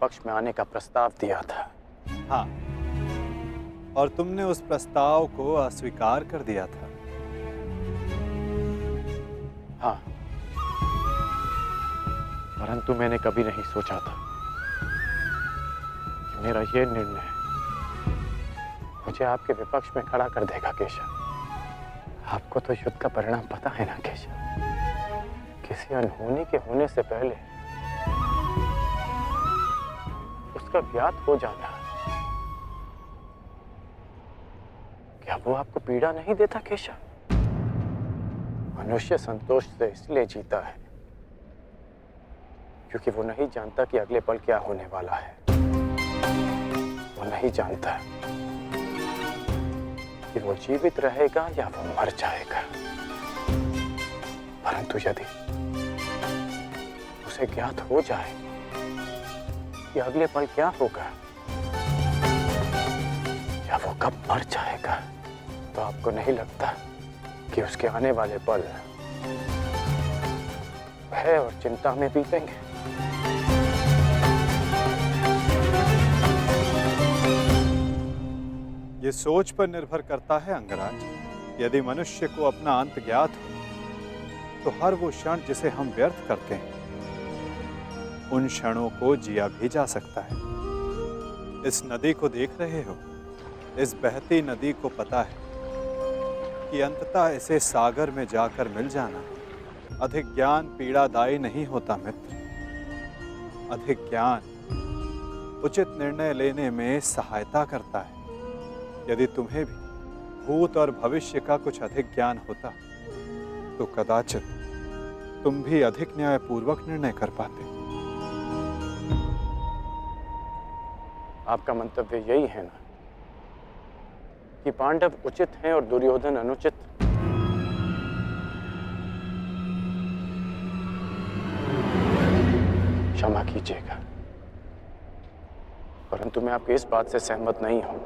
पक्ष में आने का प्रस्ताव दिया था। हाँ, और तुमने उस प्रस्ताव को अस्वीकार कर दिया था। हाँ, परंतु मैंने कभी नहीं सोचा था कि मेरा यह निर्णय मुझे आपके विपक्ष में खड़ा कर देगा केशव। आपको तो युद्ध का परिणाम पता है ना केशव। किसी अनहोनी के होने से पहले उसका ज्ञात हो जाना, क्या वो आपको पीड़ा नहीं देता केशव? मनुष्य संतोष से इसलिए जीता है क्योंकि वो नहीं जानता कि अगले पल क्या होने वाला है। वो नहीं जानता कि वो जीवित रहेगा या वो मर जाएगा। परंतु यदि उसे ज्ञात हो जाए कि अगले पल क्या होगा या वो कब मर जाएगा, तो आपको नहीं लगता कि उसके आने वाले पल भय और चिंता में बीतेंगे? ये सोच पर निर्भर करता है अंगराज। यदि मनुष्य को अपना अंत ज्ञात हो तो हर वो क्षण जिसे हम व्यर्थ करते हैं, उन क्षणों को जिया भी जा सकता है। इस नदी को देख रहे हो? इस बहती नदी को पता है कि अंततः इसे सागर में जाकर मिल जाना। अधिक ज्ञान पीड़ादायी नहीं होता मित्र। अधिक ज्ञान उचित निर्णय लेने में सहायता करता है। यदि तुम्हें भी भूत और भविष्य का कुछ अधिक ज्ञान होता तो कदाचित तुम भी अधिक न्यायपूर्वक निर्णय कर पाते। आपका मंतव्य यही है ना कि पांडव उचित हैं और दुर्योधन अनुचित? क्षमा कीजिएगा, परंतु मैं आपकी इस बात से सहमत नहीं हूं।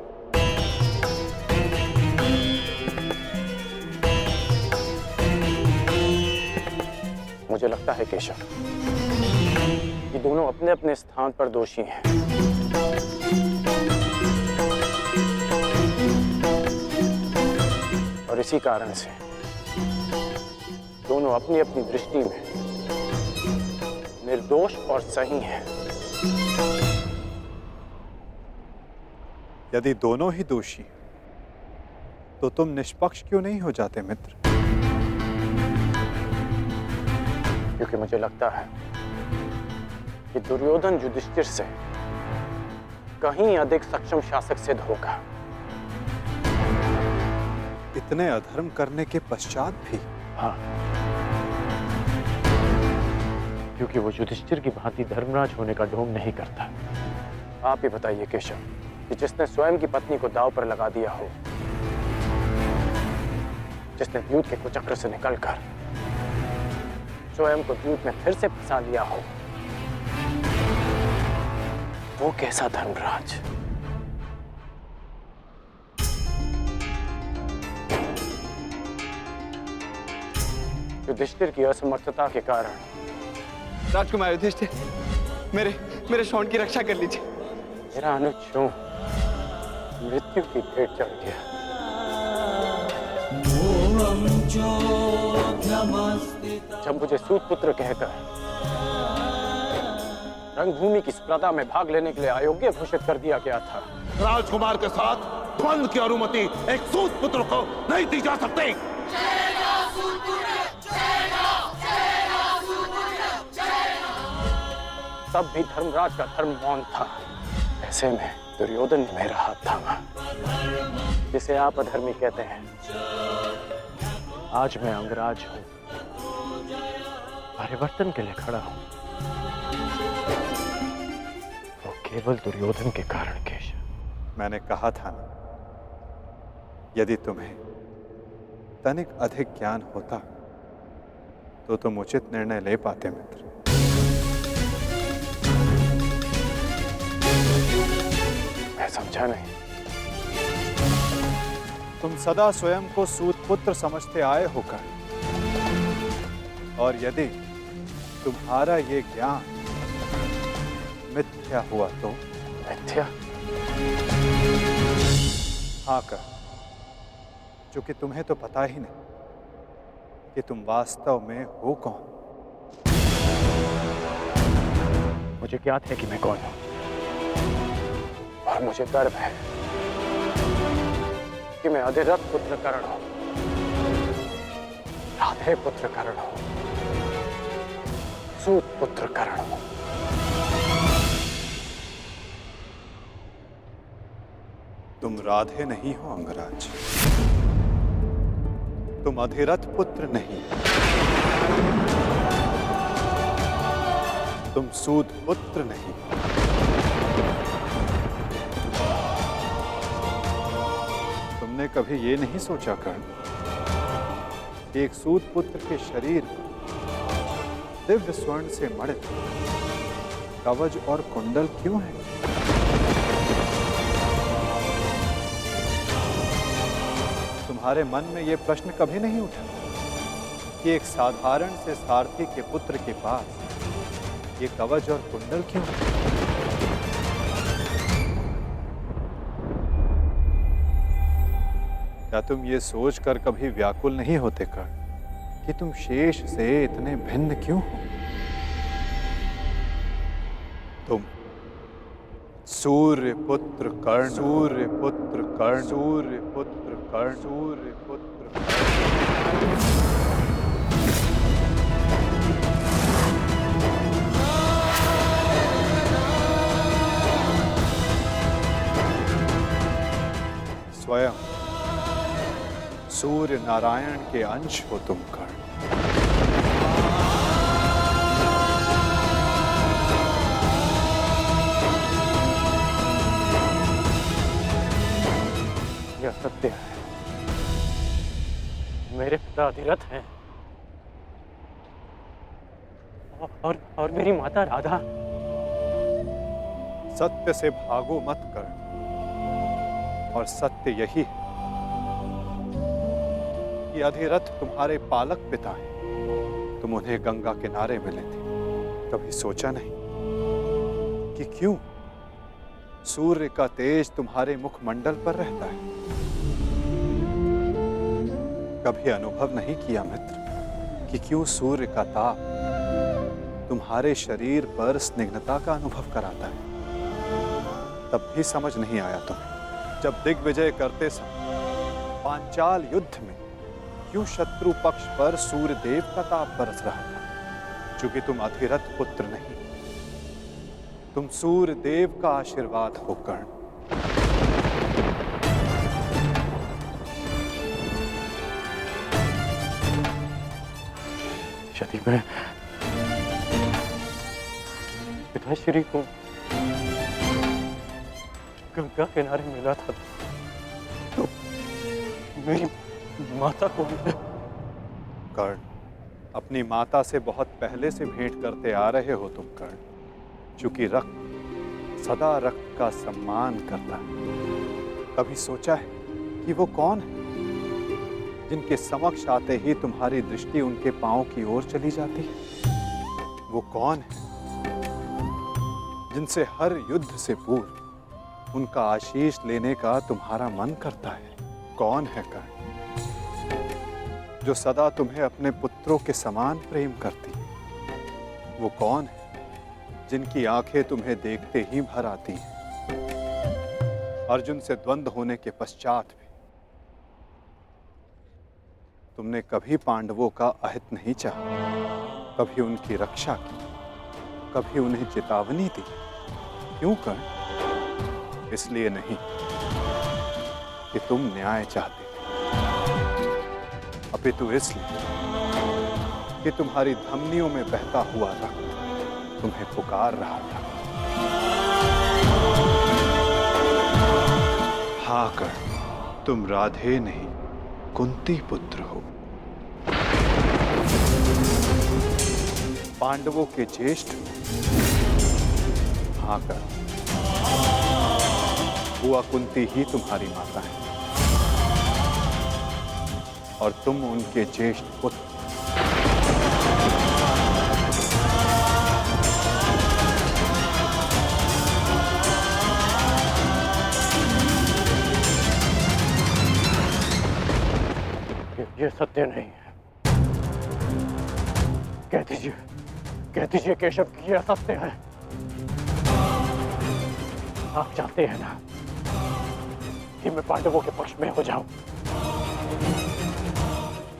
मुझे लगता है केशव कि दोनों अपने अपने स्थान पर दोषी हैं। और इसी कारण से दोनों अपनी अपनी दृष्टि में निर्दोष और सही हैं। यदि दोनों ही दोषी तो तुम निष्पक्ष क्यों नहीं हो जाते मित्र? क्योंकि मुझे लगता है कि दुर्योधन युधिष्ठिर से कहीं अधिक सक्षम शासक सिद्ध होगा। इतने अधर्म करने के पश्चात भी? हाँ, क्योंकि वो युधिष्ठिर की भांति धर्मराज होने का ढोंग नहीं करता। आप ही बताइए केशव कि जिसने स्वयं की पत्नी को दांव पर लगा दिया हो, जिसने द्यूत के कुचक्र से निकलकर स्वयं को द्यूत में फिर से फंसा लिया हो, वो कैसा धर्मराज? युधिष्ठिर की असमर्थता के कारण राजकुमार युधिष्ठिर, मेरे शौंड की रक्षा कर लीजिए। मेरा अनुज मृत्यु की भेंट चढ़ गया। जब मुझे सूतपुत्र कहकर रंगभूमि की स्पर्धा में भाग लेने के लिए अयोग्य घोषित कर दिया गया था, राजकुमार के साथ द्वंद्व की अनुमति एक सूतपुत्र को नहीं दी जा सकती। तब भी धर्मराज का धर्म मौन था। ऐसे में दुर्योधन ने मेरा हाथ थामा, जिसे आप अधर्मी कहते हैं। आज मैं अंगराज हूं, परिवर्तन के लिए खड़ा हूं, वो केवल दुर्योधन के कारण केशव। मैंने कहा था ना, यदि तुम्हें तनिक अधिक ज्ञान होता तो तुम उचित निर्णय ले पाते मित्र। मैं समझा नहीं। तुम सदा स्वयं को सूतपुत्र समझते आए होकर, और यदि तुम्हारा ये ज्ञान मिथ्या हुआ तो? मिथ्या? हाँ कर, क्योंकि तुम्हें तो पता ही नहीं कि तुम वास्तव में हो कौन। मुझे ज्ञात है कि मैं कौन हूं, और मुझे गर्व है कि मैं अधिरथ पुत्र कर्ण हूं, राधे पुत्र कर्ण हूं, सूत पुत्र कर्ण हूं। तुम राधे नहीं हो अंगराज, तुम अधिरथ पुत्र नहीं, तुम सूत पुत्र नहीं, तुमने कभी ये नहीं सोचा कर्ण कि एक सूत पुत्र के शरीर पर दिव्य स्वर्ण से मड़े कवच और कुंडल क्यों है? तुम्हारे मन में यह प्रश्न कभी नहीं उठा कि एक साधारण से सारथी के पुत्र के पास ये कवच और कुंडल क्यों? क्या तुम ये सोचकर कभी व्याकुल नहीं होते कर्ण कि तुम शेष से इतने भिन्न क्यों हो? तुम सूर्य पुत्र कर्ण, सूर्य पुत्र कर्ण, सूर्य पुत्र कर्ण, सूर्य पुत्र कर्ण। स्वयं सूर्य नारायण के अंश हो तुम कर्ण। यह सत्य है, मेरे पिता अधिरथ हैं, और मेरी माता राधा। सत्य से भागो मत कर्ण, और सत्य यही है कि अधिरथ तुम्हारे पालक पिता हैं। तुम उन्हें गंगा किनारे मिले थे, कभी सोचा नहीं कि क्यों सूर्य का तेज तुम्हारे मुखमंडल पर रहता है? कभी अनुभव नहीं किया मित्र कि क्यों सूर्य का ताप तुम्हारे शरीर पर स्निग्धता का अनुभव कराता है? तब भी समझ नहीं आया तुम्हें जब दिग्विजय करते समय पांचाल युद्ध में क्यों शत्रु पक्ष पर सूर्य देव का ताप बरस रहा था? क्योंकि तुम अधिरथ पुत्र नहीं, तुम सूर्य देव का आशीर्वाद हो कर्ण। यदि मैं पिताश्री को गंगा किनारे मिला था तो मेरी माता को कर्ण, अपनी माता से बहुत पहले से भेंट करते आ रहे हो तुम कर्ण, क्योंकि रक्त सदा रक्त का सम्मान करता है। कभी सोचा है कि वो कौन है जिनके समक्ष आते ही तुम्हारी दृष्टि उनके पांव की ओर चली जाती है? वो कौन है जिनसे हर युद्ध से पूर्व उनका आशीष लेने का तुम्हारा मन करता है? कौन है कर्ण जो सदा तुम्हें अपने पुत्रों के समान प्रेम करती है? वो कौन है जिनकी आंखें तुम्हें देखते ही भर आती हैं? अर्जुन से द्वंद्व होने के पश्चात भी तुमने कभी पांडवों का अहित नहीं चाहा, कभी उनकी रक्षा की, कभी उन्हें चेतावनी दी। क्यों कर्ण? इसलिए नहीं कि तुम न्याय चाहते थे, अपितु इसलिए कि तुम्हारी धमनियों में बहता हुआ रक्त तुम्हें पुकार रहा था। हाँ कर्ण, तुम राधे नहीं कुंती पुत्र हो, पांडवों के ज्येष्ठ हो। हाँ कर्ण, बुआ कुंती ही तुम्हारी माता है और तुम उनके ज्येष्ठ पुत्र। ये सत्य नहीं है। कह दीजिए केशव कि ये असत्य है। आप चाहते हैं ना कि मैं पांडवों के पक्ष में हो जाऊं,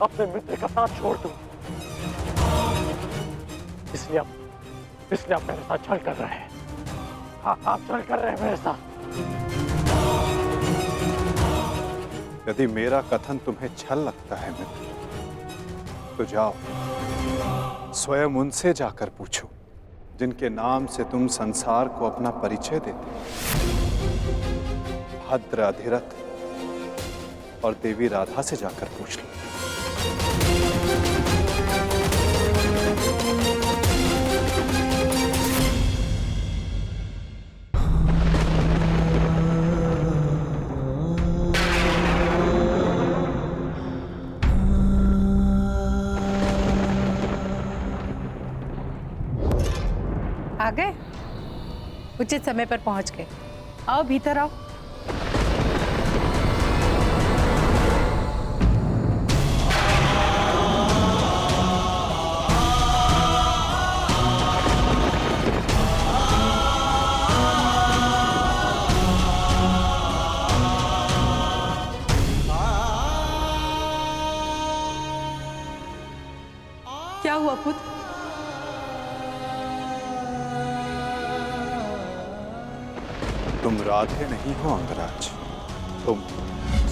अपने मित्र का साथ छोड़ दूं, इसलिए आप मेरे साथ छल कर रहे हैं। हाँ, आप छल कर रहे हैं मेरे साथ। यदि मेरा कथन तुम्हें छल लगता है मित्र, तो जाओ स्वयं उनसे जाकर पूछो जिनके नाम से तुम संसार को अपना परिचय देते हो। भद्र, अधिरथ और देवी राधा से जाकर पूछ लो। आ गए? उचित समय पर पहुंच गए। आओ भीतर आओ। क्या हुआ पुत्र? तुम राधे नहीं हो अंगराज, तुम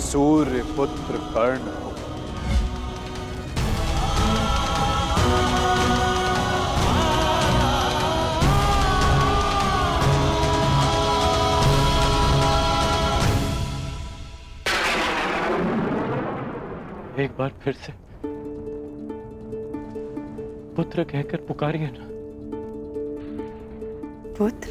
सूर्य पुत्र कर्ण हो। एक बार फिर से पुत्र कहकर पुकारिए ना। पुत्र?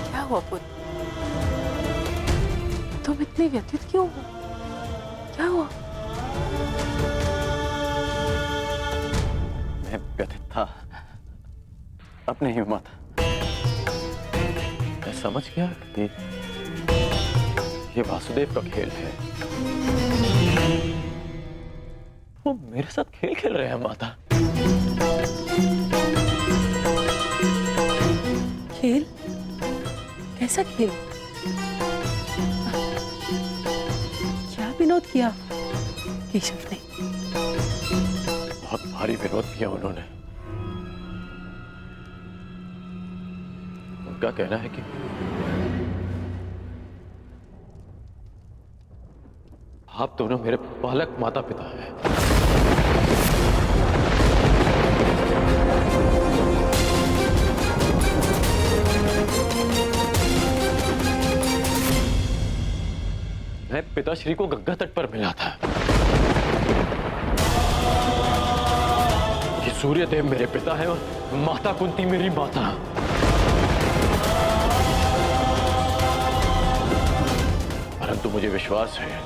क्या हुआ पुत्र? तुम इतने व्यथित क्यों हो? क्या हुआ? मैं व्यथित था अपने ही माता। मैं समझ गया कि ये वासुदेव का खेल है। वो मेरे साथ खेल खेल रहे हैं माता। खेल? कैसा खेल? क्या विनोद किया केशव ने? बहुत भारी विरोध किया उन्होंने। उनका कहना है कि आप दोनों मेरे बालक माता पिता हैं। मैं पिताश्री को गंगा तट पर मिला था। ये सूर्यदेव मेरे पिता हैं और माता कुंती मेरी माता। परंतु मुझे विश्वास है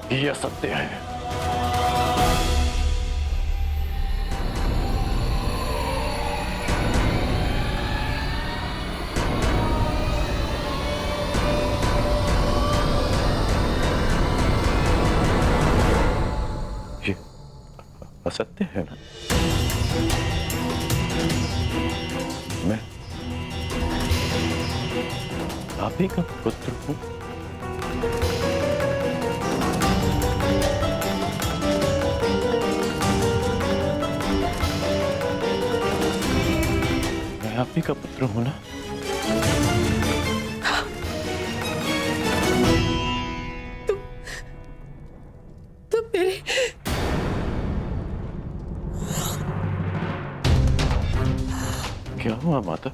कि यह सत्य है। ये असत्य है ना? मैं आप ही का पुत्र हूं। मैं आप ही का पुत्र हूं ना? तुम मेरे क्या हुआ माता?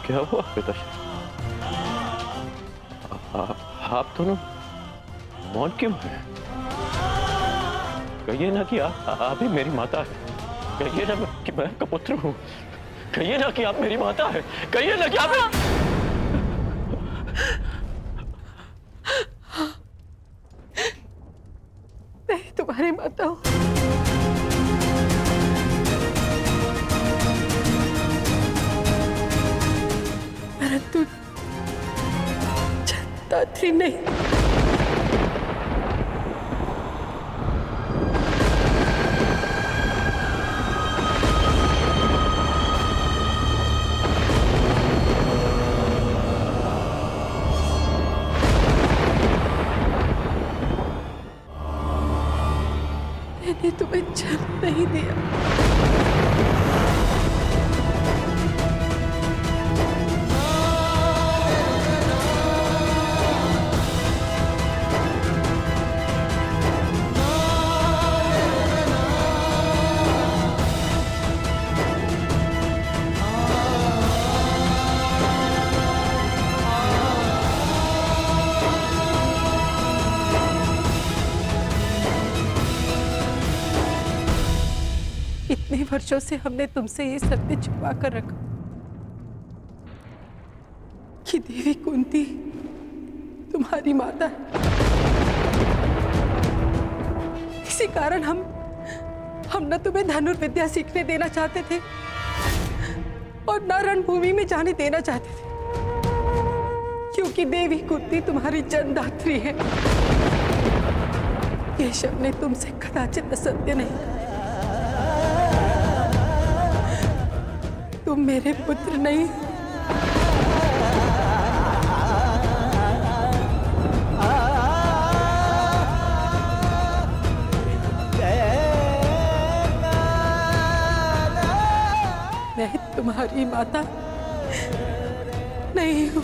क्या हुआ पिताश्री? आप दोनों मौन क्यों हैं? कहिए ना कि आप ही मेरी माता है। कहिए ना कि मैं आपका पुत्र हूँ। कहिए ना कि आप मेरी माता है। कहिए ना कि आप मैं तुम्हारी माता हूँ। परंतु दात्री नहीं। मैंने तुम्हें जन्म नहीं दिया। इतने वर्षों से हमने तुमसे ये सत्य छुपा कर रखा कि देवी कुंती तुम्हारी माता है। इसी कारण हम न तुम्हें धनुर्विद्या सीखने देना चाहते थे और न रणभूमि में जाने देना चाहते थे, क्योंकि देवी कुंती तुम्हारी जन्मदात्री है। केशव ने तुमसे कदाचित असत्य नहीं कहा। तुम मेरे पुत्र नहीं। मैं तुम्हारी माता नहीं हूं।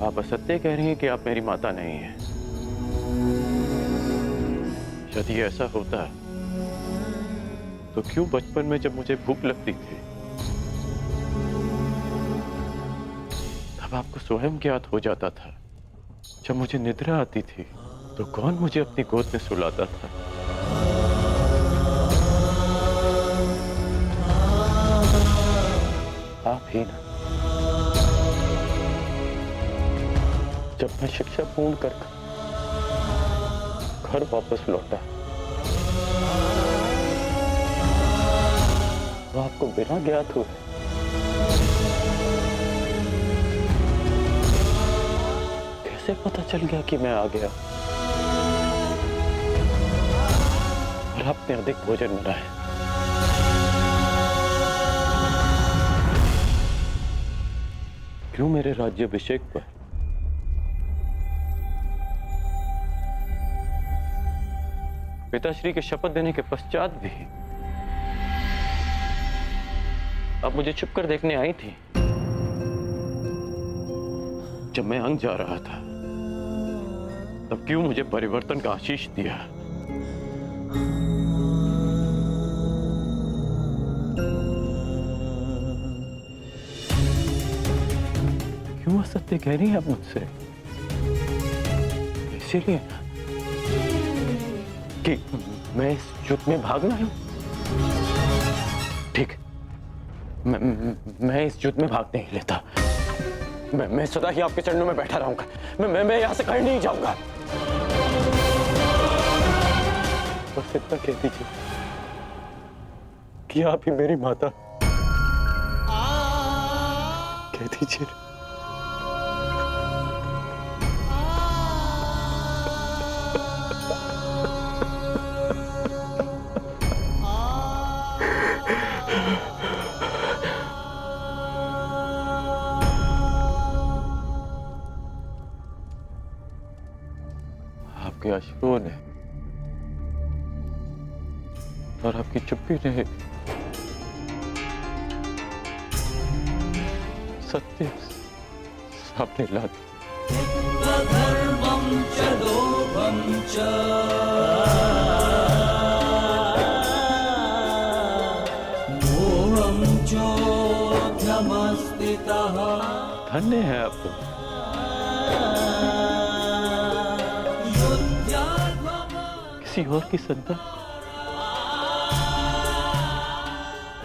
आप असत्य कह रही हैं कि आप मेरी माता नहीं हैं। यदि ऐसा होता तो क्यों बचपन में जब मुझे भूख लगती थी तब आपको स्वयं ज्ञात हो जाता था। जब मुझे निद्रा आती थी तो कौन मुझे अपनी गोद में सुलाता था? आप ही ना। जब मैं शिक्षा पूर्ण कर घर वापस लौटा तो आपको बिना ज्ञात हुए कैसे पता चल गया कि मैं आ गया और आपने अधिक भोजन बनाया? क्यों मेरे राज्याभिषेक पर पिताश्री के शपथ देने के पश्चात भी अब मुझे छुप कर देखने आई थी? जब मैं अंग जा रहा था तब क्यों मुझे परिवर्तन का आशीष दिया? क्यों असत्य कह रही हैं आप मुझसे? इसीलिए कि मैं इस युद्ध में भागना हूं। ठीक, मैं इस युद्ध में भाग नहीं लेता। मैं सदा ही आपके चरणों में बैठा रहूंगा। मैं यहां से कहीं नहीं जाऊंगा। बस इतना कह दीजिए कि आप ही मेरी माता। कह दीजिए। आपके अश्रुओं ने और आपकी चुप्पी ने सत्य सामने ला दिया। धर्मं च लोभं च मोहं चोऽध्यमस्थितः। धन्य है आप तो। युद्ध्या किसी और की संतान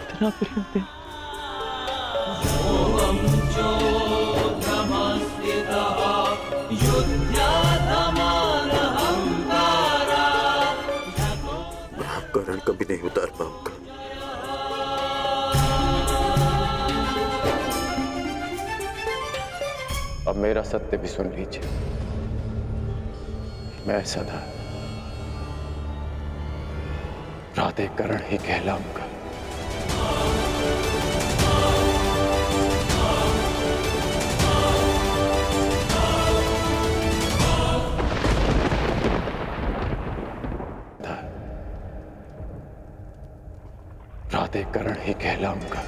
इतना प्रेम दे। मैं आपका ऋण कभी नहीं उतार पाऊंगा। अब मेरा सत्य भी सुन लीजिए। मैं सदा प्राधिकरण ही कहलाऊंगा। प्राधिकरण ही कहलाऊंगा।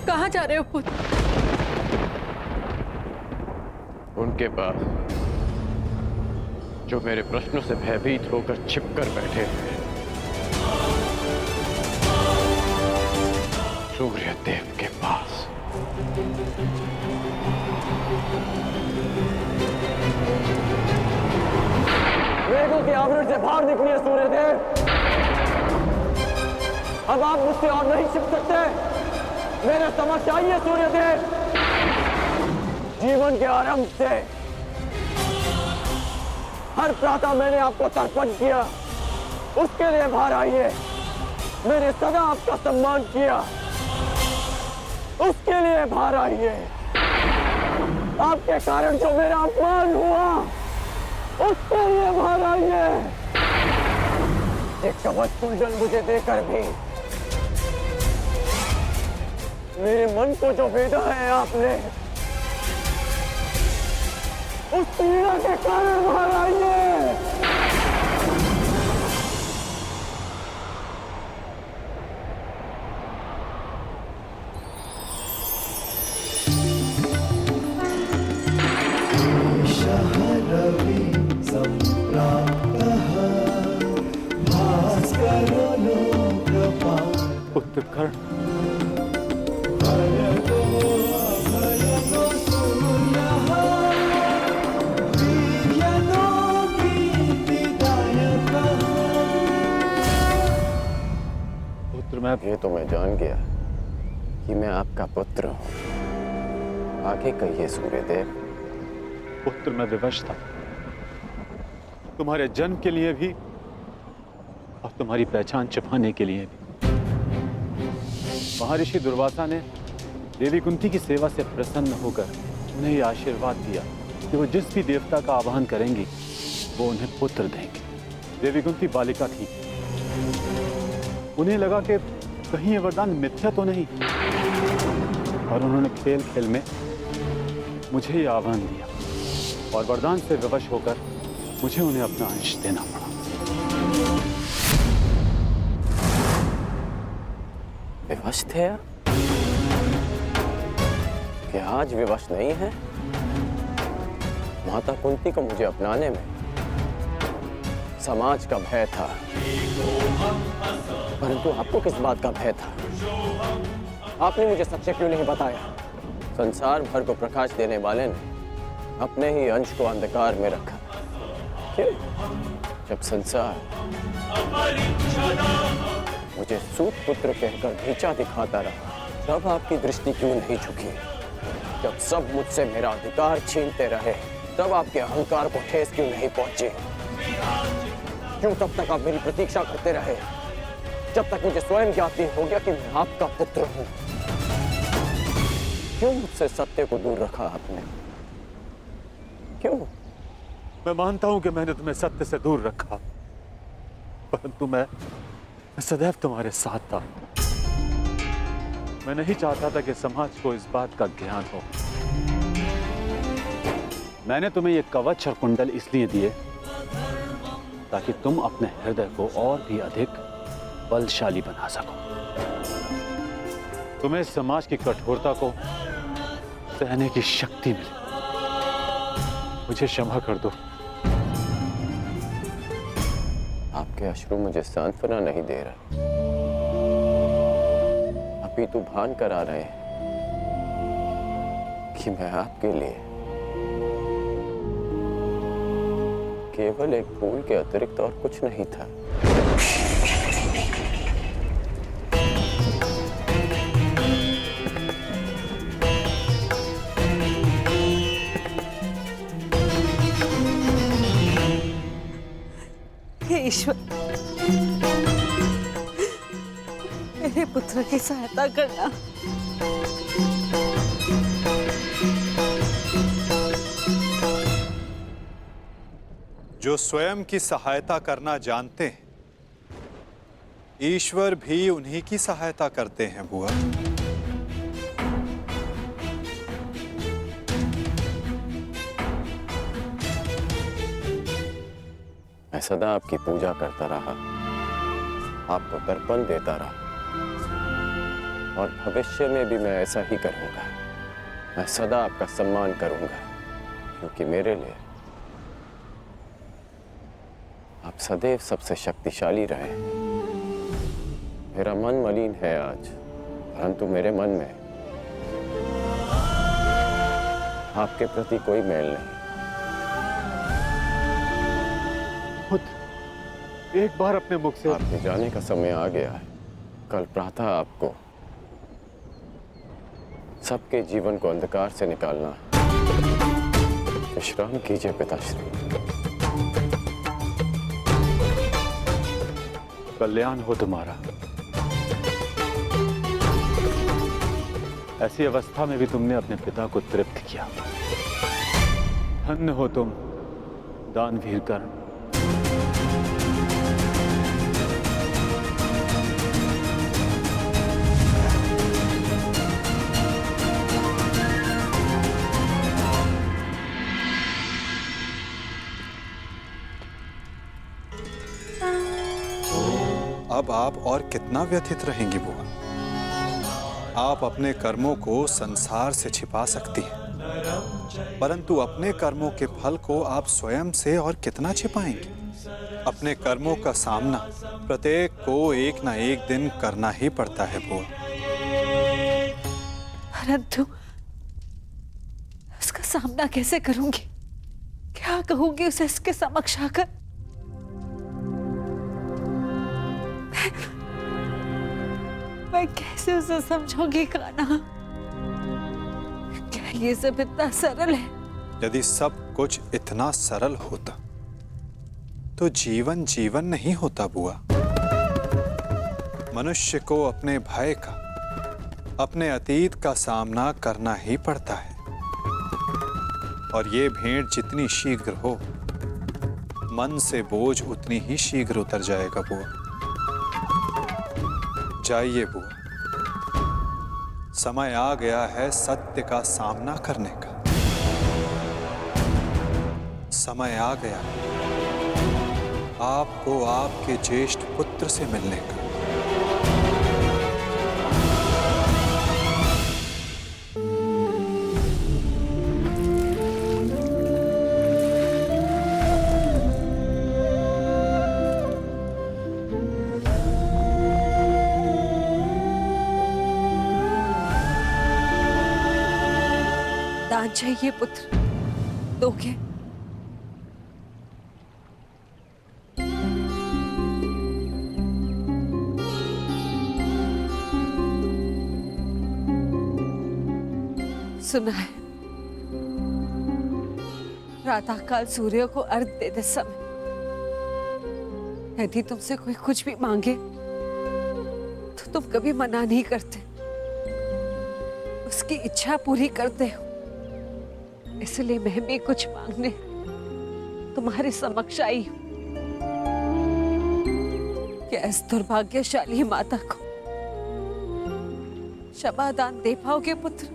कहाँ जा रहे हो पुत्र? उनके पास जो मेरे प्रश्नों से भयभीत होकर छिपकर बैठे हैं। सूर्य देव के पास। मेघों के आवरण से बाहर निकलिए सूर्यदेव। अब आप मुझसे और नहीं छिप सकते। मेरे समक्ष आइए सूर्यदेव। जीवन के आरंभ से हर प्रातः मैंने आपको तर्पण किया, उसके लिए बाहर आइए। मैंने सदा आपका सम्मान किया, उसके लिए बाहर आइए। आपके कारण जो मेरा अपमान हुआ, उसके लिए बाहर आइए। एक कवच कुंडल मुझे देकर भी मेरे मन को जो भेदा है आपने, उस पीड़ा के कारण बाहर आइए। पुत्र कर्ण, ये तो मैं जान गया कि मैं आपका पुत्र हूं। आगे कहिए सूर्यदेव। पुत्र मैं विवश था, तुम्हारे जन्म के लिए भी और तुम्हारी पहचान छिपाने के लिए भी। महर्षि दुर्वासा ने देवी कुंती की सेवा से प्रसन्न होकर उन्हें यह आशीर्वाद दिया कि वो जिस भी देवता का आह्वान करेंगी वो उन्हें पुत्र देंगे। देवी कुंती बालिका थी, उन्हें लगा कि कहीं ये वरदान मिथ्या तो नहीं, और उन्होंने खेल खेल में मुझे ये आह्वान दिया और वरदान से विवश होकर मुझे उन्हें अपना अंश देना पड़ा। विवश थे आप? क्या आज विवश नहीं है? माता कुंती को मुझे अपनाने में समाज का भय था, परंतु आपको किस बात का भय था? आपने मुझे सत्य क्यों नहीं बताया? संसार भर को प्रकाश देने वाले ने अपने ही अंश को अंधकार में रखा। क्यों? जब संसार मुझे सूत पुत्र कहकर नीचा दिखाता रहा, तब आपकी दृष्टि क्यों नहीं झुकी? जब सब मुझसे मेरा अधिकार छीनते रहे, तब आपके अहंकार को ठेस क्यों नहीं पहुंची? क्यों तब तक आप मेरी प्रतीक्षा करते रहे, जब तक मुझे स्वयं ज्ञात नहीं हो गया कि मैं आपका पुत्र हूं? क्यों मुझसे सत्य को दूर रखा आपने? क्यों? मैं मानता हूं कि मैंने तुम्हें सत्य से दूर रखा, परंतु मैं सदैव तुम्हारे साथ था। मैं नहीं चाहता था कि समाज को इस बात का ज्ञान हो। मैंने तुम्हें ये कवच और कुंडल इसलिए दिए ताकि तुम अपने हृदय को और भी अधिक बलशाली बना सको। तुम्हें समाज की कठोरता को सहने की शक्ति मिले। मुझे क्षमा कर दो। आपके अश्रु मुझे सांत्वना नहीं दे रहा, अपितु भान करा रहे हैं कि मैं आपके लिए केवल एक फूल के अतिरिक्त और कुछ नहीं था। हे ईश्वर, मेरे पुत्र की सहायता करना। जो स्वयं की सहायता करना जानते हैं, ईश्वर भी उन्हीं की सहायता करते हैं बुआ। मैं सदा आपकी पूजा करता रहा, आपको तर्पण देता रहा और भविष्य में भी मैं ऐसा ही करूंगा। मैं सदा आपका सम्मान करूंगा क्योंकि मेरे लिए आप सदैव सबसे शक्तिशाली रहे। मेरा मन मलिन है आज, परंतु मेरे मन में आपके प्रति कोई मैल नहीं। एक बार अपने मुख से आपके जाने का समय आ गया है। कल प्रातः आपको सबके जीवन को अंधकार से निकालना है। विश्राम कीजिए पिताश्री। कल्याण हो तुम्हारा। ऐसी अवस्था में भी तुमने अपने पिता को तृप्त किया। धन्य हो तुम दानवीर कर्ण। अब आप और कितना व्यथित रहेंगी बुआ? आप अपने कर्मों को संसार से छिपा सकती हैं, परंतु अपने कर्मों के फल को आप स्वयं से और कितना छिपाएंगी? अपने कर्मों का सामना प्रत्येक को एक ना एक दिन करना ही पड़ता है बुआ। परंतु उसका सामना कैसे करूंगी? क्या कहूंगी उसे इसके समक्ष आकर? मैं कैसे उसे समझाऊंगी कान्हा? क्या ये सब इतना सरल है? यदि सब कुछ इतना सरल होता तो जीवन जीवन नहीं होता बुआ। मनुष्य को अपने भय का, अपने अतीत का सामना करना ही पड़ता है। और ये भेंट जितनी शीघ्र हो, मन से बोझ उतनी ही शीघ्र उतर जाएगा बुआ। जाइए बुआ, समय आ गया है सत्य का सामना करने का। समय आ गया आपको आपके ज्येष्ठ पुत्र से मिलने का। दान चाहिए पुत्र, दोगे? सुना है प्रातःकाल सूर्य को अर्घ देते समय यदि तुमसे कोई कुछ भी मांगे तो तुम कभी मना नहीं करते, उसकी इच्छा पूरी करते हो। इसलिए मैं भी कुछ मांगने तुम्हारे समक्ष आई हूं। क्या इस दुर्भाग्यशाली माता को क्षमादान दे पाओगे पुत्र?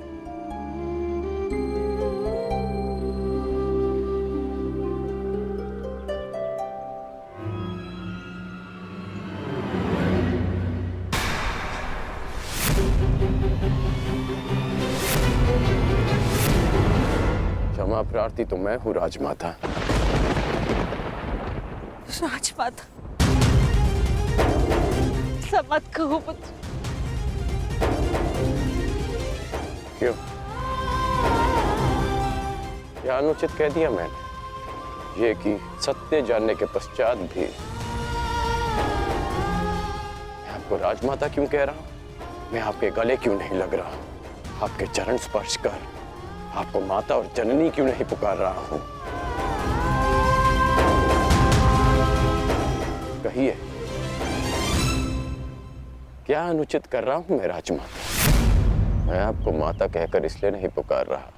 क्षमा प्रार्थी तो मैं हूँ राजमाता। राजमाता, ऐसा मत कहो पुत्र। क्यों? क्या अनुचित कह दिया मैंने? ये कि सत्य जानने के पश्चात भी मैं आपको राजमाता क्यों कह रहा हूं? मैं आपके गले क्यों नहीं लग रहा हूं? आपके चरण स्पर्श कर आपको माता और जननी क्यों नहीं पुकार रहा हूं? कहिए, क्या अनुचित कर रहा हूं मैं राजमाता? मैं आपको माता कहकर इसलिए नहीं पुकार रहा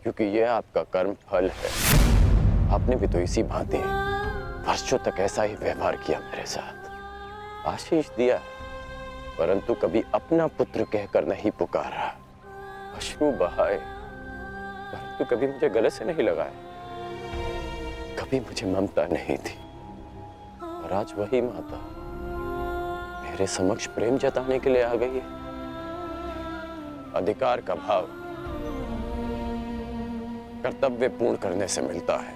क्योंकि यह आपका कर्म फल है। आपने भी तो इसी भांति वर्षों तक ऐसा ही व्यवहार किया मेरे साथ, आशीष दिया, परंतु कभी अपना पुत्र कहकर नहीं पुकारा, अश्रु बहाए परंतु कभी मुझे गले से नहीं लगाया, कभी मुझे ममता नहीं थी। और आज वही माता मेरे समक्ष प्रेम जताने के लिए आ गई है। अधिकार का भाव कर्तव्य पूर्ण करने से मिलता है।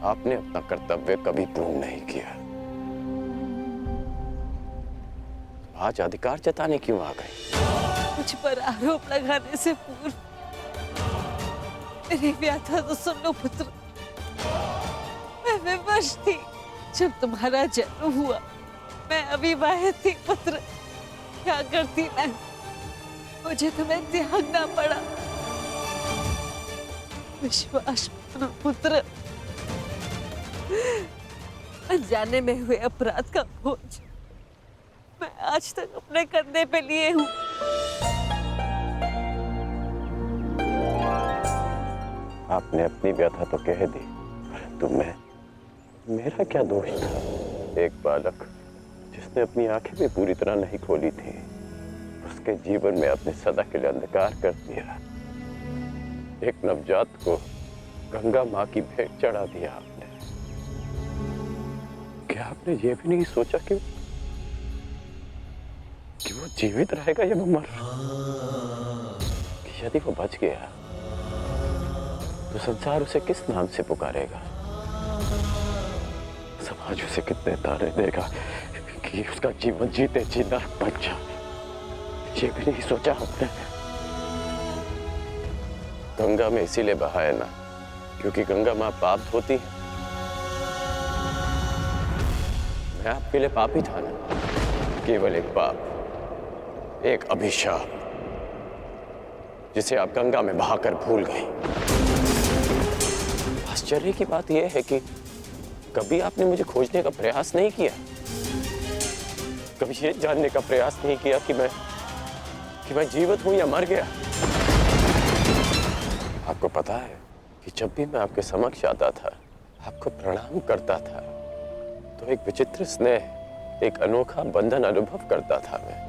आपने अपना कर्तव्य कभी पूर्ण नहीं किया, आज अधिकार जताने क्यों आ गई? मुझ पर आरोप लगाने से पूर्व मेरी व्याथा तो सुन लो पुत्र। मैं विवश थी जब तुम्हारा जन्म हुआ। मैं अविवाहित थी पुत्र। क्या करती मैं? मुझे तुम्हें त्यागना पड़ा। विश्वास मानो पुत्र, अनजाने में हुए अपराध का बोझ मैं आज तक अपने कंधे पे लिए हूँ। आपने अपनी व्यथा तो कह दी, परंतु मेरा क्या दोष था? एक बालक जिसने अपनी आंखें भी पूरी तरह नहीं खोली थी, उसके जीवन में आपने सदा के लिए अंधकार कर दिया। एक नवजात को गंगा माँ की भेंट चढ़ा दिया आपने। क्या आपने ये भी नहीं सोचा कि वो जीवित रहेगा या वो मर? कि यदि वो बच गया तो संसार उसे किस नाम से पुकारेगा? समाज उसे कितने ताने देगा कि उसका जीवन जीते जी नरक बन जाए। ये भी नहीं सोचा आपने। गंगा में इसीलिए बहाया ना क्योंकि गंगा मां पाप धोती है। मैं आपके लिए पापी था ना, केवल एक पाप, एक अभिशाप जिसे आप गंगा में बहाकर भूल गई। आश्चर्य की बात यह है कि कभी आपने मुझे खोजने का प्रयास नहीं किया, कभी ये जानने का प्रयास नहीं किया कि मैं जीवित हूं या मर गया। आपको पता है कि जब भी मैं आपके समक्ष आता था, आपको प्रणाम करता था, तो एक विचित्र स्नेह, एक अनोखा बंधन अनुभव करता था मैं।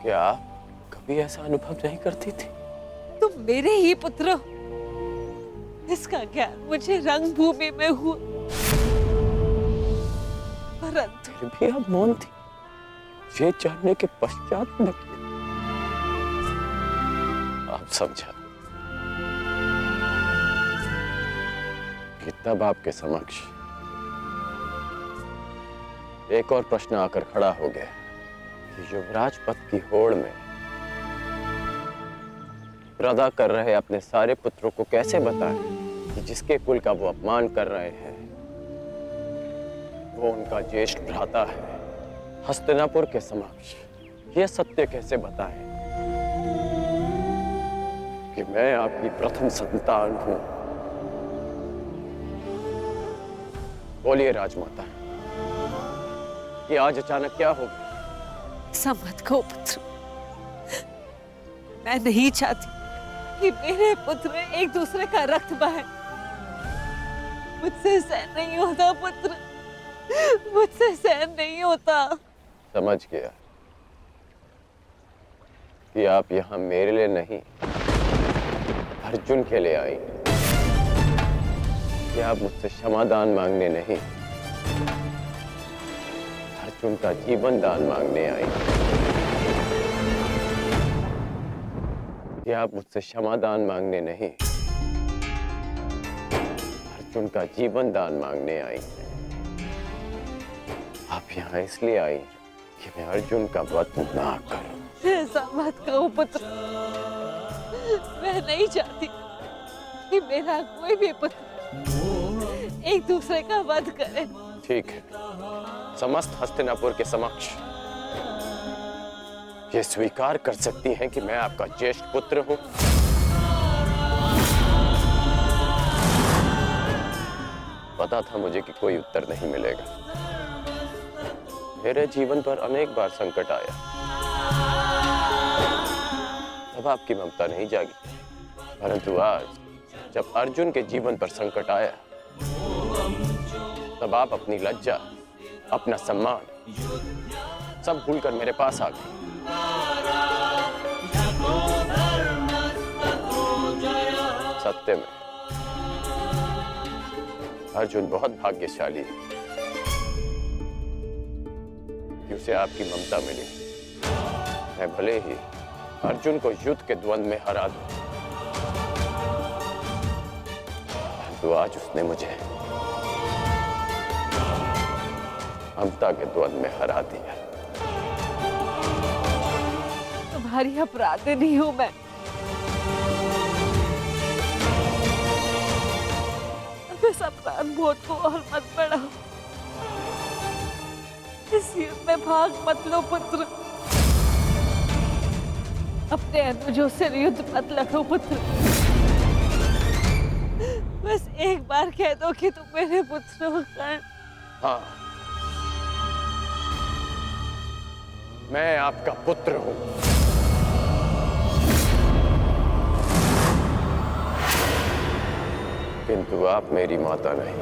क्या आप कभी ऐसा अनुभव नहीं करती थी? तुम मेरे ही पुत्र हो। इसका ज्ञान मुझे रंगभूमि में हुआ, परंतु फिर भी आप मौन थी, ये जानने के पश्चात में आप समझा कि तब आपके समक्ष एक और प्रश्न आकर खड़ा हो गया कि युवराज पद की होड़ में प्रदा कर रहे अपने सारे पुत्रों को कैसे बताएं कि जिसके कुल का वो अपमान कर रहे हैं वो उनका ज्येष्ठ भ्राता है। हस्तिनापुर के समक्ष यह सत्य कैसे बताएं कि मैं आपकी प्रथम संतान हूं? बोलिए राजमाता, ये आज अचानक क्या हो गया? ऐसा मत कहो पुत्र। मैं नहीं चाहती कि मेरे पुत्र एक दूसरे का रक्त बहाए। मुझसे सहन नहीं होता पुत्र, मुझसे सहन नहीं होता। समझ गया कि आप यहाँ मेरे लिए नहीं, अर्जुन के लिए आई। कि आप मुझसे क्षमादान मांगने नहीं, अर्जुन का जीवन दान मांगने आई। कि आप मुझसे क्षमादान मांगने नहीं, अर्जुन का जीवन दान मांगने आई। आप यहाँ इसलिए आई कि मैं अर्जुन का वध ना करूं। ऐसा मत कहो पुत्र। मैं नहीं चाहती कि मेरा कोई भी पुत्र एक दूसरे का वध करे। ठीक है, समस्त हस्तिनापुर के समक्ष ये स्वीकार कर सकती हैं कि मैं आपका ज्येष्ठ पुत्र हूं। पता था मुझे कि कोई उत्तर नहीं मिलेगा। मेरे जीवन पर अनेक बार संकट आया, तब आपकी ममता नहीं जागी। परंतु आज जब अर्जुन के जीवन पर संकट आया, तब आप अपनी लज्जा, अपना सम्मान सब भूलकर मेरे पास आ गए। सत्य में अर्जुन बहुत भाग्यशाली है कि उसे आपकी ममता मिली। मैं भले ही अर्जुन को युद्ध के द्वंद्व में हरा दूं, परंतु आज उसने मुझे ममता के द्वंद्व में हरा दिया। तुम्हारी अपराधी नहीं हूं मैं। इस अपराध बोध को और मत बढ़ाओ। इस युद्ध में भाग मत लो पुत्र। अपने अनुजों से युद्ध मत लड़ो पुत्र। बस एक बार कह दो कि तुम मेरे पुत्र हो कर्ण। हाँ, मैं आपका पुत्र हूं। किंतु आप मेरी माता नहीं।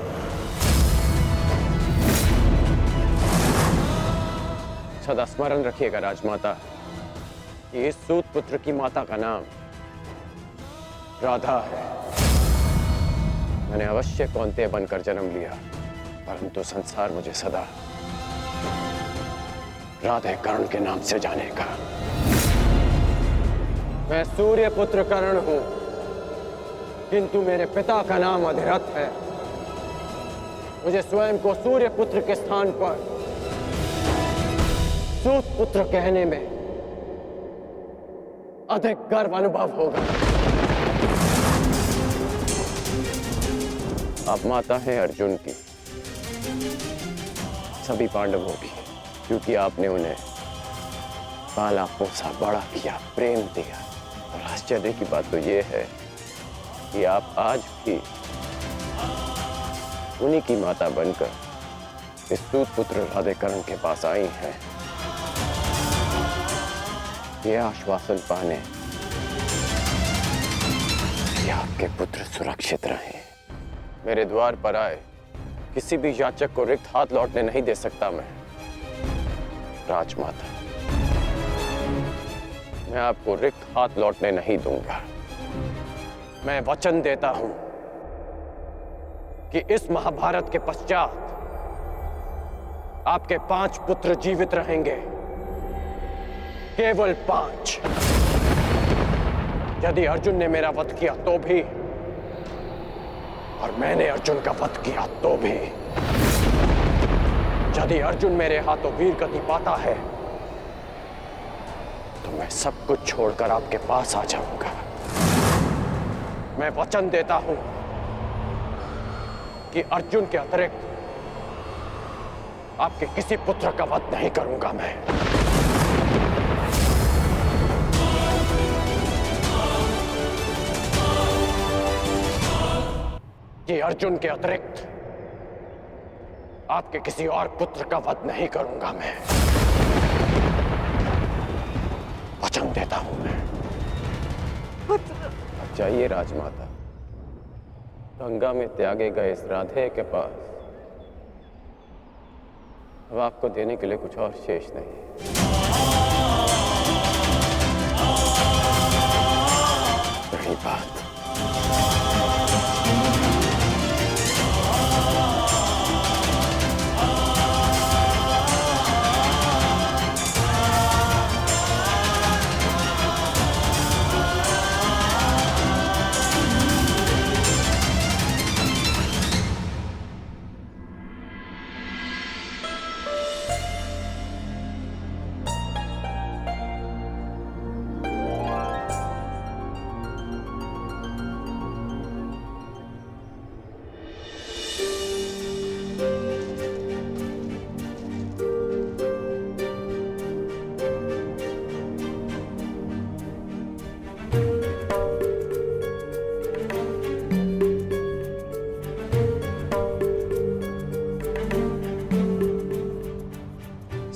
सदा स्मरण रखिएगा राजमाता कि इस सूत पुत्र की माता का नाम राधा है। मैंने अवश्य कौंतेय बनकर जन्म लिया, परंतु संसार मुझे सदा राधे कर्ण के नाम से जानेगा। मैं सूर्य पुत्र कर्ण हूं, किंतु मेरे पिता का नाम अधिरथ है। मुझे स्वयं को सूर्य पुत्र के स्थान पर सूत पुत्र कहने में अधिक गर्व अनुभव होगा। आप माता हैं अर्जुन की, सभी पांडवों की, क्योंकि आपने उन्हें पाला पोसा बड़ा किया, प्रेम दिया। और आश्चर्य की बात तो यह है कि आप आज भी उन्हीं की माता बनकर इस सूत पुत्र राधे कर्ण के पास आई हैं, ये आश्वासन पाने कि आपके पुत्र सुरक्षित रहें। मेरे द्वार पर आए किसी भी याचक को रिक्त हाथ लौटने नहीं दे सकता मैं। राजमाता, मैं आपको रिक्त हाथ लौटने नहीं दूंगा। मैं वचन देता हूं कि इस महाभारत के पश्चात आपके 5 पुत्र जीवित रहेंगे, केवल 5। यदि अर्जुन ने मेरा वध किया तो भी, और मैंने अर्जुन का वध किया तो भी। यदि अर्जुन मेरे हाथों वीर गति पाता है तो मैं सब कुछ छोड़कर आपके पास आ जाऊंगा। मैं वचन देता हूं कि अर्जुन के अतिरिक्त आपके किसी पुत्र का वध नहीं करूंगा मैं। कि अर्जुन के अतिरिक्त आपके किसी और पुत्र का वध नहीं करूंगा मैं। वचन देता हूं मैं। अब जाइए राजमाता, गंगा में त्यागे गए इस राधे के पास अब आपको देने के लिए कुछ और शेष नहीं है। रही बात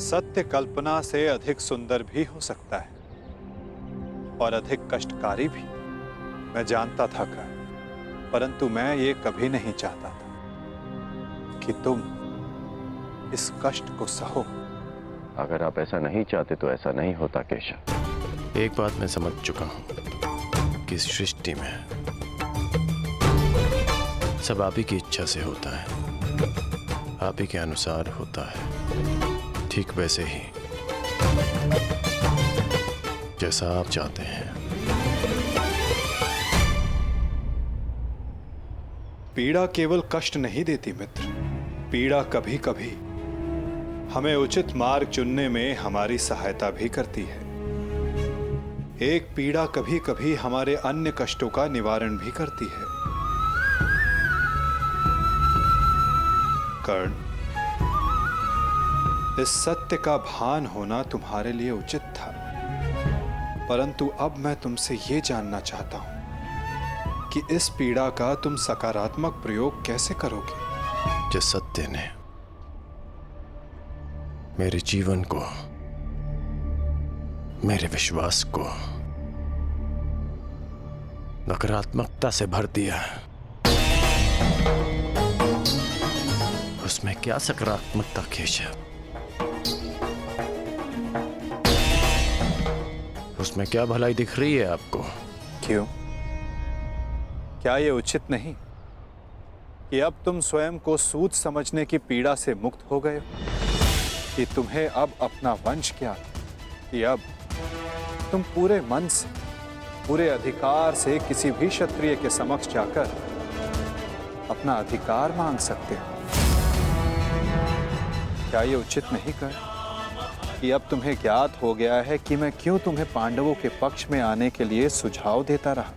सत्य कल्पना से अधिक सुंदर भी हो सकता है और अधिक कष्टकारी भी। मैं जानता था कर्ण, परंतु मैं ये कभी नहीं चाहता था कि तुम इस कष्ट को सहो। अगर आप ऐसा नहीं चाहते तो ऐसा नहीं होता केशव। एक बात मैं समझ चुका हूं कि इस सृष्टि में सब आप ही की इच्छा से होता है, आप ही के अनुसार होता है, ठीक वैसे ही जैसा आप चाहते हैं। पीड़ा केवल कष्ट नहीं देती मित्र, पीड़ा कभी कभी हमें उचित मार्ग चुनने में हमारी सहायता भी करती है। एक पीड़ा कभी कभी हमारे अन्य कष्टों का निवारण भी करती है। कर्ण, इस सत्य का भान होना तुम्हारे लिए उचित था, परंतु अब मैं तुमसे ये जानना चाहता हूं कि इस पीड़ा का तुम सकारात्मक प्रयोग कैसे करोगे। जिस सत्य ने मेरे जीवन को, मेरे विश्वास को नकारात्मकता से भर दिया, उसमें क्या सकारात्मकता केशव? उसमें क्या भलाई दिख रही है आपको? क्यों? क्या यह उचित नहीं कि अब तुम स्वयं को सूद समझने की पीड़ा से मुक्त हो गए हो? कि तुम्हें अब अपना वंश क्या, कि अब तुम पूरे मन से, पूरे अधिकार से किसी भी क्षत्रिय के समक्ष जाकर अपना अधिकार मांग सकते हो? क्या यह उचित नहीं कर कि अब तुम्हें ज्ञात हो गया है कि मैं क्यों तुम्हें पांडवों के पक्ष में आने के लिए सुझाव देता रहा?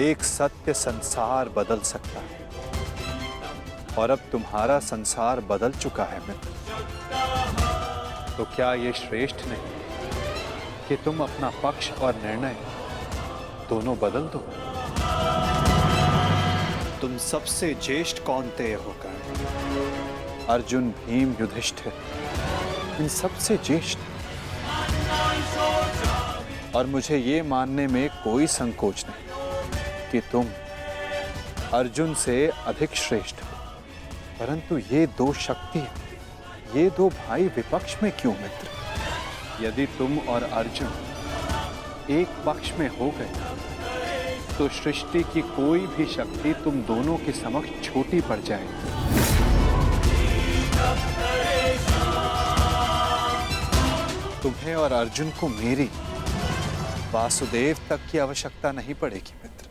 एक सत्य संसार बदल सकता है और अब तुम्हारा संसार बदल चुका है मित्र। तो क्या यह श्रेष्ठ नहीं कि तुम अपना पक्ष और निर्णय दोनों बदल दो? तुम सबसे ज्येष्ठ कौन्तेय होकर अर्जुन, भीम, युधिष्ठिर, इन सबसे ज्येष्ठ, और मुझे ये मानने में कोई संकोच नहीं कि तुम अर्जुन से अधिक श्रेष्ठ हो। परंतु ये दो शक्ति, ये दो भाई विपक्ष में क्यों मित्र? यदि तुम और अर्जुन एक पक्ष में हो गए तो सृष्टि की कोई भी शक्ति तुम दोनों के समक्ष छोटी पड़ जाएगी। तुम्हें और अर्जुन को मेरी, वासुदेव तक की आवश्यकता नहीं पड़ेगी मित्र।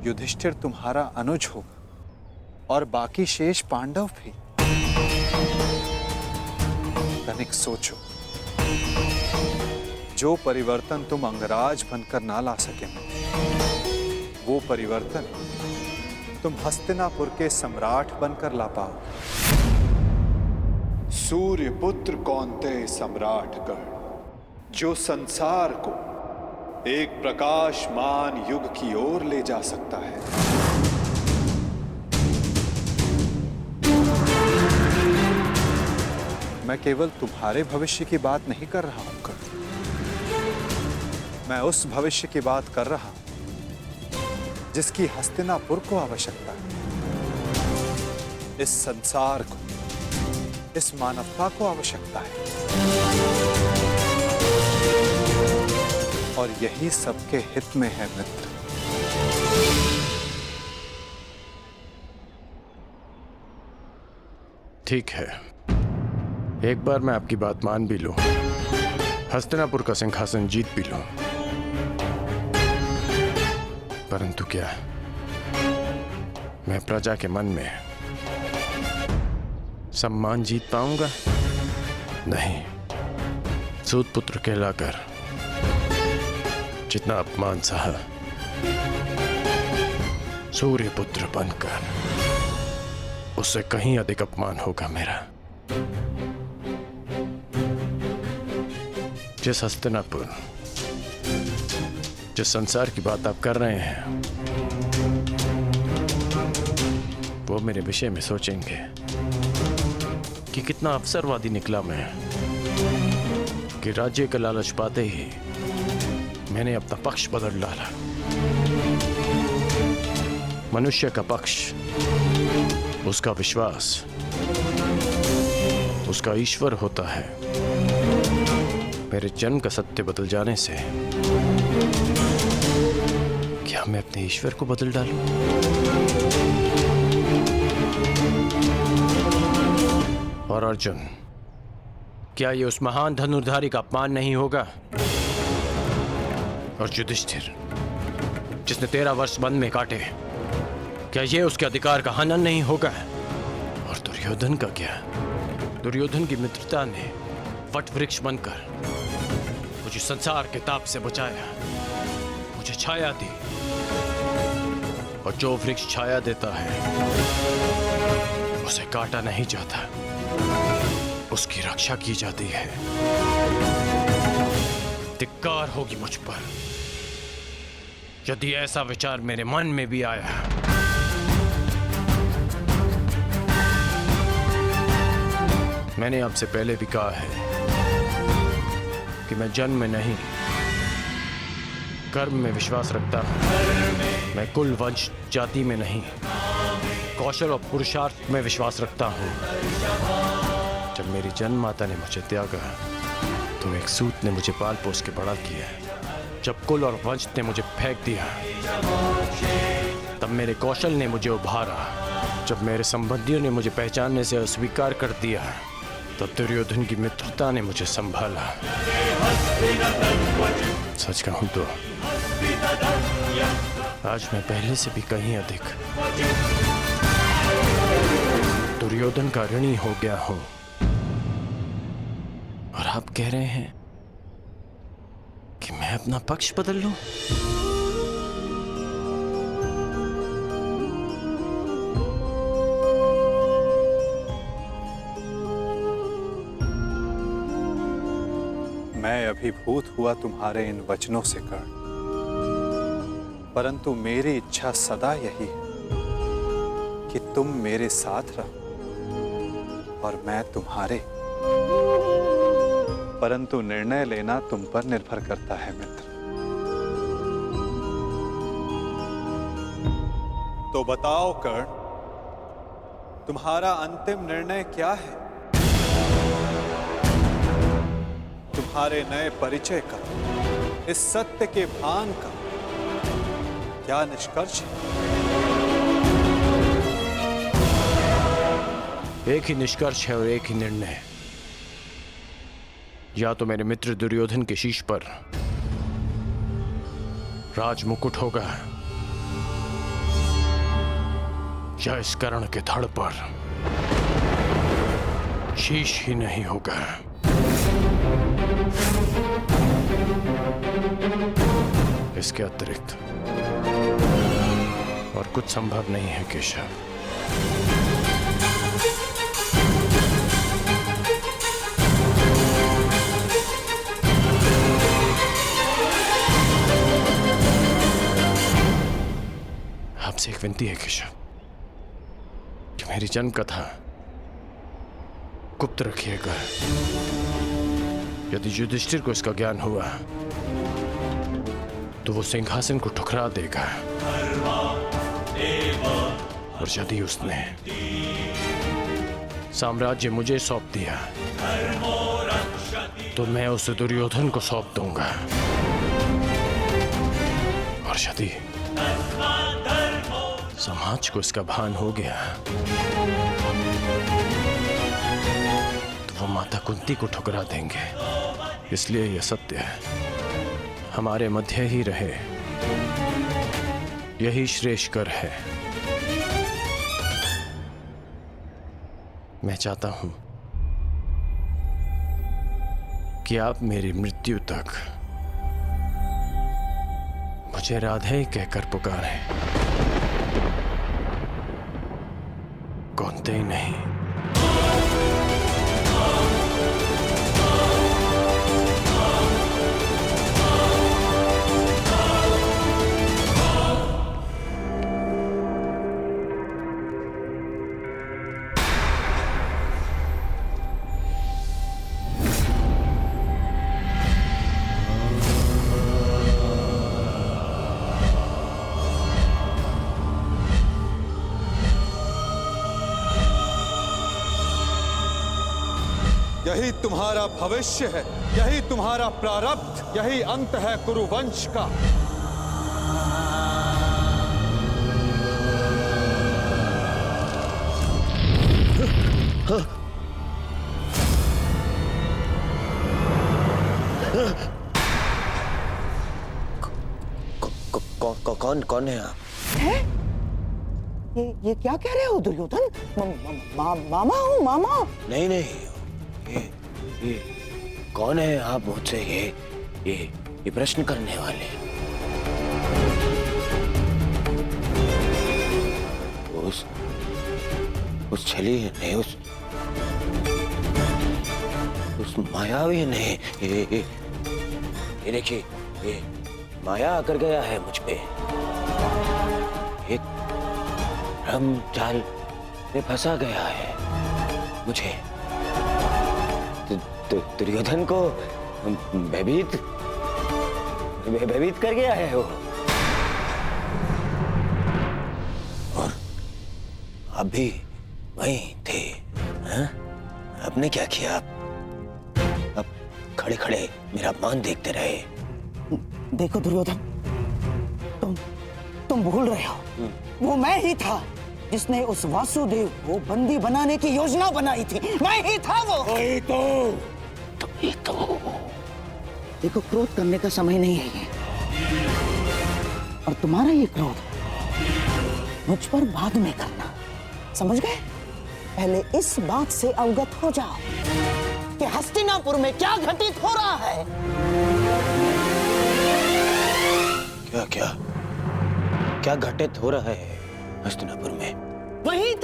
युधिष्ठिर तुम्हारा अनुज होगा और बाकी शेष पांडव भी। तनिक सोचो, जो परिवर्तन तुम अंगराज बनकर ना ला सके, वो परिवर्तन तुम हस्तिनापुर के सम्राट बनकर ला पाओ। सूर्य पुत्र कौन्तेय सम्राट कर्ण, जो संसार को एक प्रकाशमान युग की ओर ले जा सकता है। मैं केवल तुम्हारे भविष्य की बात नहीं कर रहा हूं कर्ण, मैं उस भविष्य की बात कर रहा हूं जिसकी हस्तिनापुर को आवश्यकता है, इस संसार को, इस मानवता को आवश्यकता है। और यही सबके हित में है मित्र। ठीक है, एक बार मैं आपकी बात मान भी लूं, हस्तिनापुर का सिंहासन जीत भी लूं, परंतु क्या मैं प्रजा के मन में सम्मान जीत पाऊंगा? नहीं। सूत पुत्र कहलाकर जितना अपमान सहा, सूर्य पुत्र बनकर उससे कहीं अधिक अपमान होगा मेरा। जिस हस्तिनापुर, जिस संसार की बात आप कर रहे हैं, वो मेरे विषय में सोचेंगे कि कितना अवसरवादी निकला मैं, कि राज्य का लालच पाते ही मैंने अपना पक्ष बदल डाला। मनुष्य का पक्ष, उसका विश्वास, उसका ईश्वर होता है। मेरे जन्म का सत्य बदल जाने से क्या मैं अपने ईश्वर को बदल डालूं? और अर्जुन, क्या ये उस महान धनुर्धारी का अपमान नहीं होगा? और युधिष्ठिर, जिसने 13 वर्ष वन में काटे, क्या ये उसके अधिकार का हनन नहीं होगा? और दुर्योधन का क्या? दुर्योधन की मित्रता ने वट वृक्ष बनकर मुझे संसार के ताप से बचाया, मुझे छाया दी। और जो वृक्ष छाया देता है उसे काटा नहीं जाता, उसकी रक्षा की जाती है। धिक्कार होगी मुझ पर यदि ऐसा विचार मेरे मन में भी आया। मैंने आपसे पहले भी कहा है कि मैं जन्म में नहीं, कर्म में विश्वास रखता हूं। मैं कुल, वंश, जाति में नहीं, कौशल और पुरुषार्थ में विश्वास रखता हूं। जब मेरी जन्म माता ने मुझे त्यागा तो एक सूत ने मुझे पाल पोस के बड़ा किया। जब कुल और वंश ने मुझे फेंक दिया तब मेरे कौशल ने मुझे उभारा। जब मेरे संबंधियों ने मुझे पहचानने से अस्वीकार कर दिया तब दुर्योधन की मित्रता ने मुझे संभाला। सच कहूं तो आज मैं पहले से भी कहीं अधिक दुर्योधन का ऋणी हो गया हूं। और आप कह रहे हैं कि मैं अपना पक्ष बदल लूं? मैं अभिभूत हुआ तुम्हारे इन वचनों से कर्ण, परंतु मेरी इच्छा सदा यही है कि तुम मेरे साथ रहो और मैं तुम्हारे। परंतु निर्णय लेना तुम पर निर्भर करता है मित्र। तो बताओ कर्ण, तुम्हारा अंतिम निर्णय क्या है? तुम्हारे नए परिचय का, इस सत्य के भान का क्या निष्कर्ष है? एक ही निष्कर्ष है और एक ही निर्णय। या तो मेरे मित्र दुर्योधन के शीश पर राज मुकुट होगा या इस कर्ण के धड़ पर शीश ही नहीं होगा। इसके अतिरिक्त और कुछ संभव नहीं है केशव। आपसे एक विनती है केशव कि मेरी जन्म कथा गुप्त रखिएगा। यदि युधिष्ठिर को इसका ज्ञान हुआ तो वो सिंहासन को ठुकरा देगा। और यदि उसने साम्राज्य मुझे सौंप दिया तो मैं उसे दुर्योधन को सौंप दूंगा। और यदि समाज को इसका भान हो गया तो वो माता कुंती को ठुकरा देंगे। इसलिए यह सत्य है, हमारे मध्य ही रहे, यही श्रेष्ठकर है। मैं चाहता हूं कि आप मेरी मृत्यु तक मुझे राधे कहकर पुकारें, कौनते ही नहीं। यही तुम्हारा भविष्य है, यही तुम्हारा प्रारब्ध, यही अंत है कुरुवंश का। कौन है आप? है? ये क्या कह रहे हो दुर्योधन? मामा हूँ, मामा। नहीं नहीं, ये कौन है आप मुझसे ये प्रश्न करने वाले? उस छली ने, उस मायावी ने, ये देखिए, ये माया आकर गया है मुझ पे। एक भ्रम जाल में फंसा गया है मुझे। दुर्योधन को भयभीत कर गया है वो। और आप भी वहीं थे, हाँ? आपने क्या किया? आप खड़े खड़े मेरा अपमान देखते रहे। देखो दुर्योधन, तुम भूल रहे हो, वो मैं ही था जिसने उस वासुदेव को बंदी बनाने की योजना बनाई थी। मैं ही था वो। तो देखो, क्रोध करने का समय नहीं है ये, और तुम्हारा ये क्रोध मुझ पर बाद में करना, समझ गए? पहले इस बात से अवगत हो जाओ कि हस्तिनापुर में क्या घटित हो रहा है। क्या घटित हो रहा है हस्तिनापुर में? वही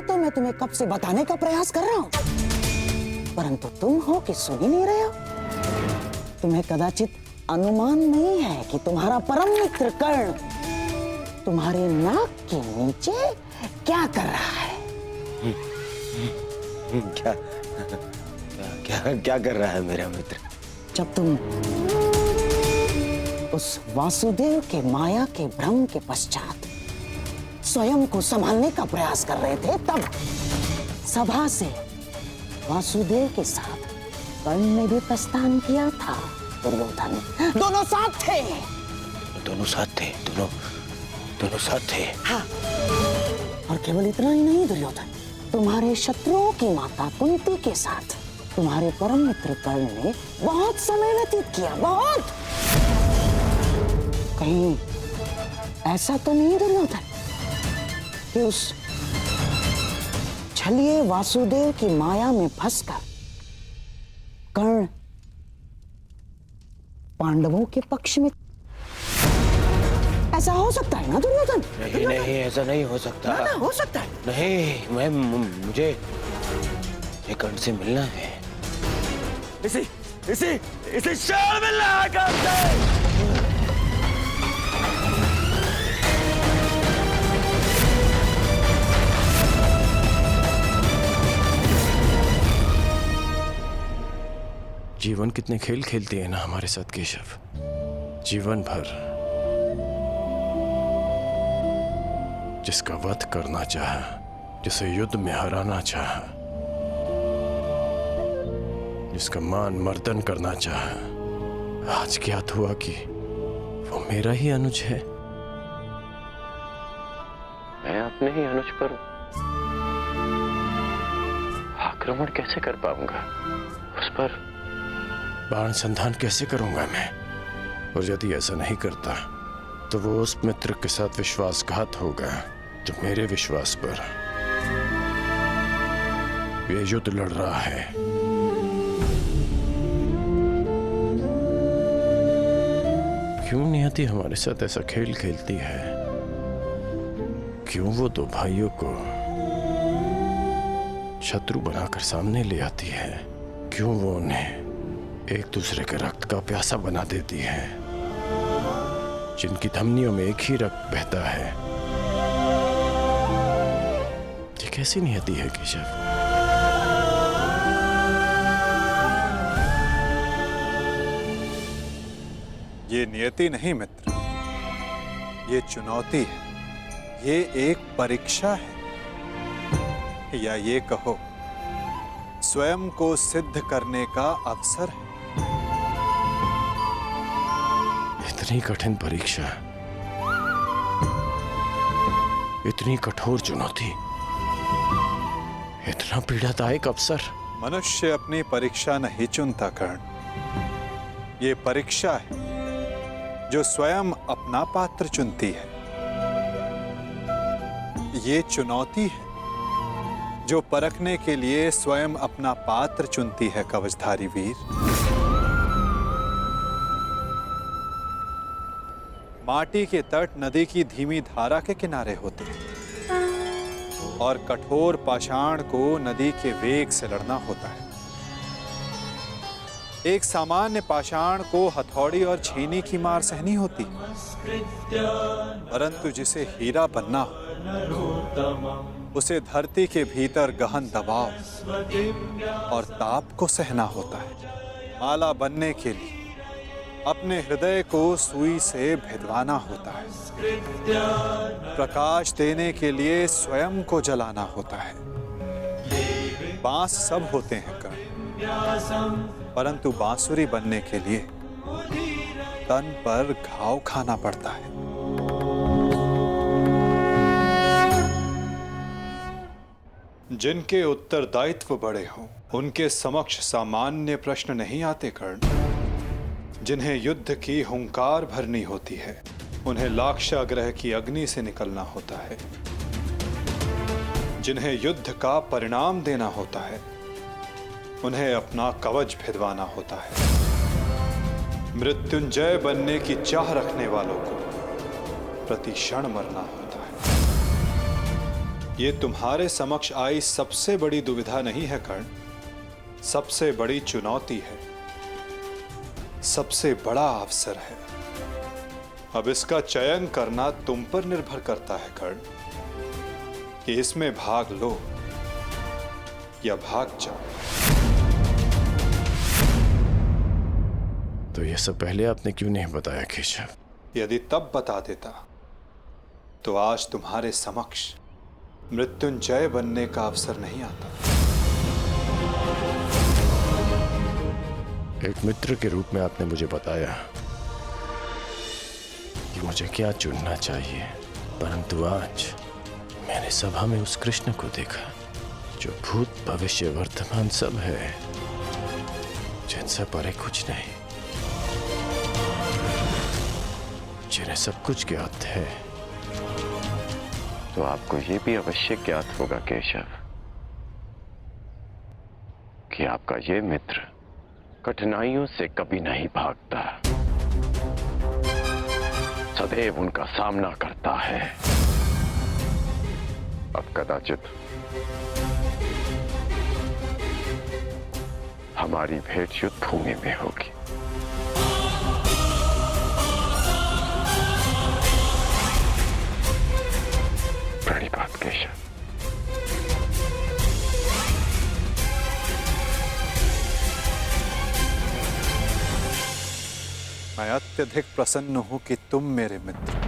तो मैं तुम्हें कब से बताने का प्रयास कर रहा हूं, परंतु तुम हो कि सुन ही नहीं रहे हो। तुम्हें कदाचित अनुमान नहीं है कि तुम्हारा परम मित्र कर्ण तुम्हारे नाक के नीचे क्या कर रहा है। क्या कर रहा है मेरा मित्र? जब तुम उस वासुदेव के माया के भ्रम के पश्चात स्वयं को संभालने का प्रयास कर रहे थे, तब सभा से वासुदेव के साथ कर्ण ने भी प्रस्थान किया था। दुर्योधन, दोनों साथ थे। दोनों साथ थे। हाँ, और केवल इतना ही नहीं दुर्योधन, तुम्हारे शत्रुओं की माता कुंती के साथ तुम्हारे परम मित्र कर्ण ने बहुत समय व्यतीत किया। बहुत। कहीं ऐसा तो नहीं दुर्योधन कि उस छलिए वासुदेव की माया में फंसकर कर्ण पांडवों के पक्ष में? ऐसा हो सकता है ना दुर्योधन? नहीं, ऐसा नहीं हो सकता। ना, हो सकता है। नहीं, मुझे कर्ण से मिलना है। इसे शाल मिलना है कर्ण से। जीवन कितने खेल खेलती है ना हमारे साथ केशव। जीवन भर जिसका वध करना चाहा, जिसे युद्ध में हराना चाहा, जिसका मान मर्दन करना चाहा, आज ज्ञात हुआ कि वो मेरा ही अनुज है। मैं अपने ही अनुज पर आक्रमण कैसे कर पाऊंगा? उस पर बाण संधान कैसे करूंगा मैं? और यदि ऐसा नहीं करता तो वो उस मित्र के साथ विश्वासघात होगा जो मेरे विश्वास पर ये युद्ध लड़ रहा है। क्यों नियति हमारे साथ ऐसा खेल खेलती है? क्यों वो दो भाइयों को शत्रु बनाकर सामने ले आती है? क्यों वो उन्हें एक दूसरे के रक्त का प्यासा बना देती है, जिनकी धमनियों में एक ही रक्त बहता है? ये कैसी नियति है केशव? ये नियति नहीं मित्र, ये चुनौती है, ये एक परीक्षा है, या ये कहो स्वयं को सिद्ध करने का अवसर है। इतनी कठिन परीक्षा, इतनी कठोर चुनौती, इतना पीड़ादायक अवसर। मनुष्य अपनी परीक्षा नहीं चुनता कर्ण, ये परीक्षा है जो स्वयं अपना पात्र चुनती है। ये चुनौती है जो परखने के लिए स्वयं अपना पात्र चुनती है कवचधारी वीर। माटी के तट नदी की धीमी धारा के किनारे होते हैं और कठोर पाषाण को नदी के वेग से लड़ना होता है। एक सामान्य पाषाण को हथौड़ी और छीनी की मार सहनी होती, परंतु जिसे हीरा बनना हो उसे धरती के भीतर गहन दबाव और ताप को सहना होता है। माला बनने के लिए अपने हृदय को सुई से भिदवाना होता है। प्रकाश देने के लिए स्वयं को जलाना होता है। बांस सब होते हैं कर्ण, परंतु बांसुरी बनने के लिए तन पर घाव खाना पड़ता है। जिनके उत्तरदायित्व बड़े हों उनके समक्ष सामान्य प्रश्न नहीं आते कर्ण। जिन्हें युद्ध की हुंकार भरनी होती है उन्हें लाक्षागृह की अग्नि से निकलना होता है। जिन्हें युद्ध का परिणाम देना होता है उन्हें अपना कवच भिदवाना होता है। मृत्युंजय बनने की चाह रखने वालों को प्रति क्षण मरना होता है। ये तुम्हारे समक्ष आई सबसे बड़ी दुविधा नहीं है कर्ण, सबसे बड़ी चुनौती है, सबसे बड़ा अवसर है। अब इसका चयन करना तुम पर निर्भर करता है कर्ण कि इसमें भाग लो या भाग जाओ। तो ये सब पहले आपने क्यों नहीं बताया केशव? यदि तब बता देता तो आज तुम्हारे समक्ष मृत्युंजय बनने का अवसर नहीं आता। एक मित्र के रूप में आपने मुझे बताया कि मुझे क्या चुनना चाहिए, परंतु आज मैंने सभा में उस कृष्ण को देखा जो भूत भविष्य वर्तमान सब है, जिनसे परे कुछ नहीं, जिन्हें सब कुछ ज्ञात है। तो आपको यह भी अवश्य ज्ञात होगा केशव कि आपका ये मित्र कठिनाइयों से कभी नहीं भागता, सदैव उनका सामना करता है। अब कदाचित हमारी भेंट युद्ध भूमि में होगी। बड़ी बात केशव। मैं अत्यधिक प्रसन्न हूं कि तुम मेरे मित्र हो।